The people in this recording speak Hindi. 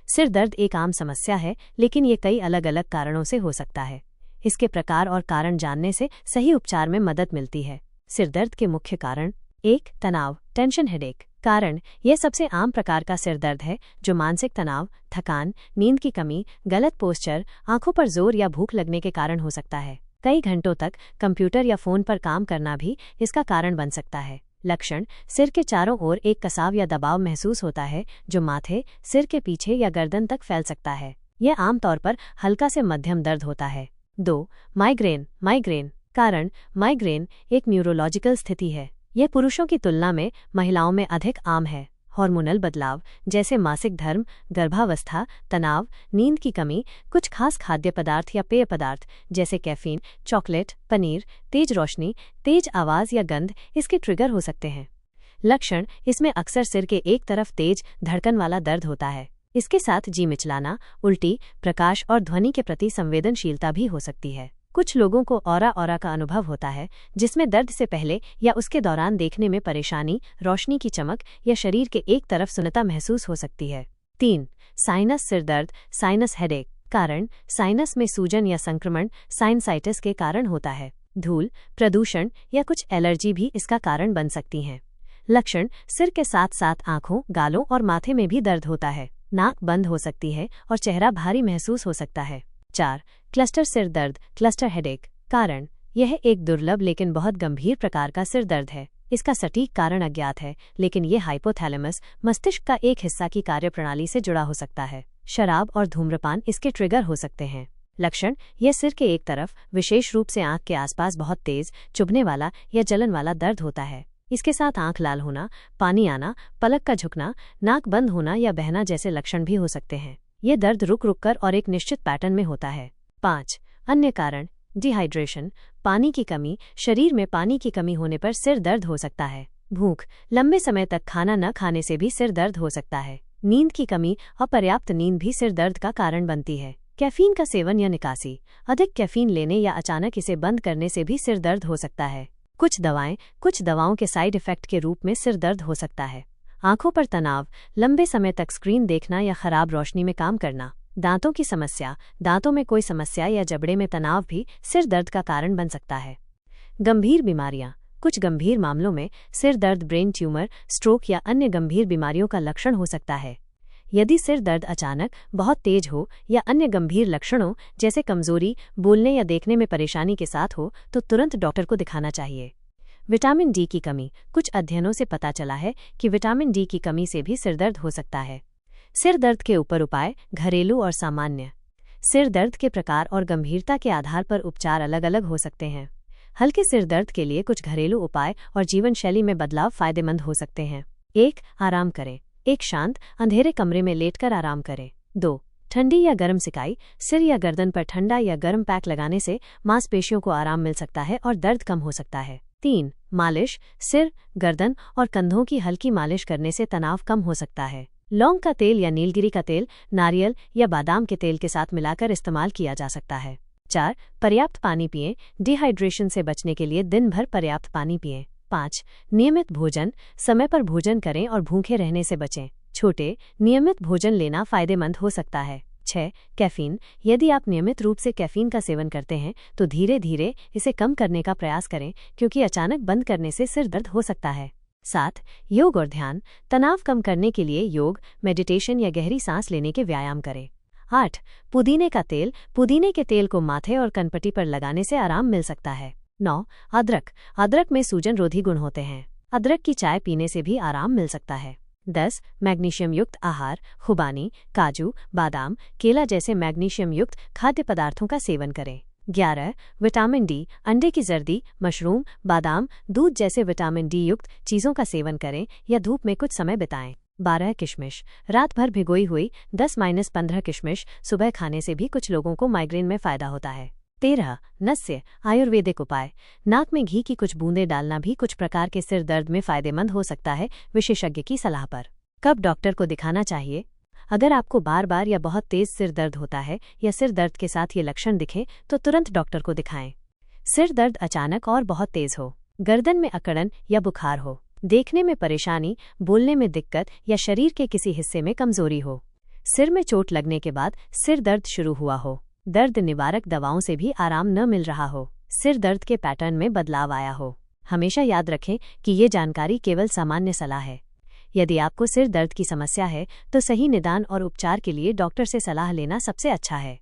सिर दर्द एक आम समस्या है, लेकिन ये कई अलग अलग कारणों से हो सकता है। इसके प्रकार और कारण जानने से सही उपचार में मदद मिलती है। सिर दर्द के मुख्य कारण। 1. तनाव, टेंशन, हेडेक। कारण: यह सबसे आम प्रकार का सिर दर्द है जो मानसिक तनाव, थकान, नींद की कमी, गलत पोस्चर, आंखों पर जोर या भूख लगने के कारण हो सकता है। कई घंटों तक कंप्यूटर या फोन पर काम करना भी इसका कारण बन सकता है। लक्षण: सिर के चारों ओर एक कसाव या दबाव महसूस होता है जो माथे, सिर के पीछे या गर्दन तक फैल सकता है। यह आमतौर पर हल्का से मध्यम दर्द होता है। 2. माइग्रेन। कारण: माइग्रेन एक न्यूरोलॉजिकल स्थिति है। यह पुरुषों की तुलना में महिलाओं में अधिक आम है। हार्मोनल बदलाव जैसे मासिक धर्म, गर्भावस्था, तनाव, नींद की कमी, कुछ खास खाद्य पदार्थ या पेय पदार्थ जैसे कैफीन, चॉकलेट, पनीर, तेज रोशनी, तेज आवाज़ या गंध इसके ट्रिगर हो सकते हैं। लक्षण: इसमें अक्सर सिर के एक तरफ तेज धड़कन वाला दर्द होता है। इसके साथ जी मिचलाना, उल्टी, प्रकाश और ध्वनि के प्रति संवेदनशीलता भी हो सकती है। कुछ लोगों को ऑरा का अनुभव होता है, जिसमें दर्द से पहले या उसके दौरान देखने में परेशानी, रोशनी की चमक या शरीर के एक तरफ सुन्नता महसूस हो सकती है। 3. साइनस सिर दर्द, साइनस हेडेक। कारण: साइनस में सूजन या संक्रमण साइनसाइटिस के कारण होता है। धूल, प्रदूषण या कुछ एलर्जी भी इसका कारण बन सकती हैं। लक्षण: सिर के साथ साथ आंखों, गालों और माथे में भी दर्द होता है। नाक बंद हो सकती है और चेहरा भारी महसूस हो सकता है। 4. क्लस्टर सिर दर्द, क्लस्टर हेडेक। कारण: यह एक दुर्लभ लेकिन बहुत गंभीर प्रकार का सिर दर्द है। इसका सटीक कारण अज्ञात है, लेकिन यह हाइपोथैलेमस, मस्तिष्क का एक हिस्सा की कार्यप्रणाली से जुड़ा हो सकता है। शराब और धूम्रपान इसके ट्रिगर हो सकते हैं। लक्षण: यह सिर के एक तरफ, विशेष रूप से आंख के आसपास बहुत तेज, चुभने वाला या जलन वाला दर्द होता है। इसके साथ आंख लाल होना, पानी आना, पलक का झुकना, नाक बंद होना या बहना जैसे लक्षण भी हो सकते हैं। यह दर्द रुक रुक कर और एक निश्चित पैटर्न में होता है। 5. अन्य कारण। डिहाइड्रेशन, पानी की कमी। शरीर में पानी की कमी होने पर सिर दर्द हो सकता है। भूख, लंबे समय तक खाना न खाने से भी सिर दर्द हो सकता है। नींद की कमी, अपर्याप्त नींद भी सिर दर्द का कारण बनती है। कैफीन का सेवन या निकासी, अधिक कैफीन लेने या अचानक इसे बंद करने से भी सिर दर्द हो सकता है। कुछ दवाओं के साइड इफेक्ट के रूप में सिर दर्द हो सकता है। आंखों पर तनाव, लंबे समय तक स्क्रीन देखना या खराब रोशनी में काम करना। दांतों की समस्या, दांतों में कोई समस्या या जबड़े में तनाव भी सिर दर्द का कारण बन सकता है। गंभीर बीमारियां, कुछ गंभीर मामलों में सिर दर्द ब्रेन ट्यूमर, स्ट्रोक या अन्य गंभीर बीमारियों का लक्षण हो सकता है। यदि सिर दर्द अचानक बहुत तेज हो या अन्य गंभीर लक्षणों जैसे कमजोरी, बोलने या देखने में परेशानी के साथ हो तो तुरंत डॉक्टर को दिखाना चाहिए। विटामिन डी की कमी, कुछ अध्ययनों से पता चला है कि विटामिन डी की कमी से भी सिर दर्द हो सकता है। सिर दर्द के ऊपर उपाय, घरेलू और सामान्य। सिर दर्द के प्रकार और गंभीरता के आधार पर उपचार अलग अलग हो सकते हैं। हल्के सिर दर्द के लिए कुछ घरेलू उपाय और जीवन शैली में बदलाव फायदेमंद हो सकते हैं। 1. आराम करें। एक शांत, अंधेरे कमरे में लेटकर आराम करें। 2. ठंडी या गर्म सिकाई, सिर या गर्दन पर ठंडा या गर्म पैक लगाने से मांसपेशियों को आराम मिल सकता है और दर्द कम हो सकता है। 3. मालिश, सिर, गर्दन और कंधों की हल्की मालिश करने से तनाव कम हो सकता है। लौंग का तेल या नीलगिरी का तेल, नारियल या बादाम के तेल के साथ मिलाकर इस्तेमाल किया जा सकता है। 4. पर्याप्त पानी पिएं। डिहाइड्रेशन से बचने के लिए दिन भर पर्याप्त पानी पिएं। 5. नियमित भोजन, समय पर भोजन करें और भूखे रहने से बचें। छोटे, नियमित भोजन लेना फायदेमंद हो सकता है। 6. कैफीन, यदि आप नियमित रूप से कैफीन का सेवन करते हैं तो धीरे धीरे इसे कम करने का प्रयास करें, क्योंकि अचानक बंद करने से सिर दर्द हो सकता है। 7. योग और ध्यान, तनाव कम करने के लिए योग, मेडिटेशन या गहरी सांस लेने के व्यायाम करें। 8. पुदीने का तेल, पुदीने के तेल को माथे और कनपट्टी पर लगाने से आराम मिल सकता है। 9. अदरक, अदरक में सूजन रोधी गुण होते हैं। अदरक की चाय पीने से भी आराम मिल सकता है। 10. मैग्नीशियम युक्त आहार, खुबानी, काजू, बादाम, केला जैसे मैग्नीशियम युक्त खाद्य पदार्थों का सेवन करें। 11. विटामिन डी, अंडे की जर्दी, मशरूम, बादाम, दूध जैसे विटामिन डी युक्त चीज़ों का सेवन करें या धूप में कुछ समय बिताएं। 12. किशमिश, रात भर भिगोई हुई 10-15 किशमिश सुबह खाने से भी कुछ लोगों को माइग्रेन में फायदा होता है। 13. नस्य, आयुर्वेदिक उपाय, नाक में घी की कुछ बूंदें डालना भी कुछ प्रकार के सिर दर्द में फायदेमंद हो सकता है, विशेषज्ञ की सलाह पर। कब डॉक्टर को दिखाना चाहिए? अगर आपको बार बार या बहुत तेज सिर दर्द होता है या सिर दर्द के साथ ये लक्षण दिखे तो तुरंत डॉक्टर को दिखाएं। सिर दर्द अचानक और बहुत तेज हो, गर्दन में अकड़न या बुखार हो, देखने में परेशानी, बोलने में दिक्कत या शरीर के किसी हिस्से में कमजोरी हो, सिर में चोट लगने के बाद सिर दर्द शुरू हुआ हो, दर्द निवारक दवाओं से भी आराम न मिल रहा हो, सिर दर्द के पैटर्न में बदलाव आया हो। हमेशा याद रखें कि ये जानकारी केवल सामान्य सलाह है। यदि आपको सिर दर्द की समस्या है तो सही निदान और उपचार के लिए डॉक्टर से सलाह लेना सबसे अच्छा है।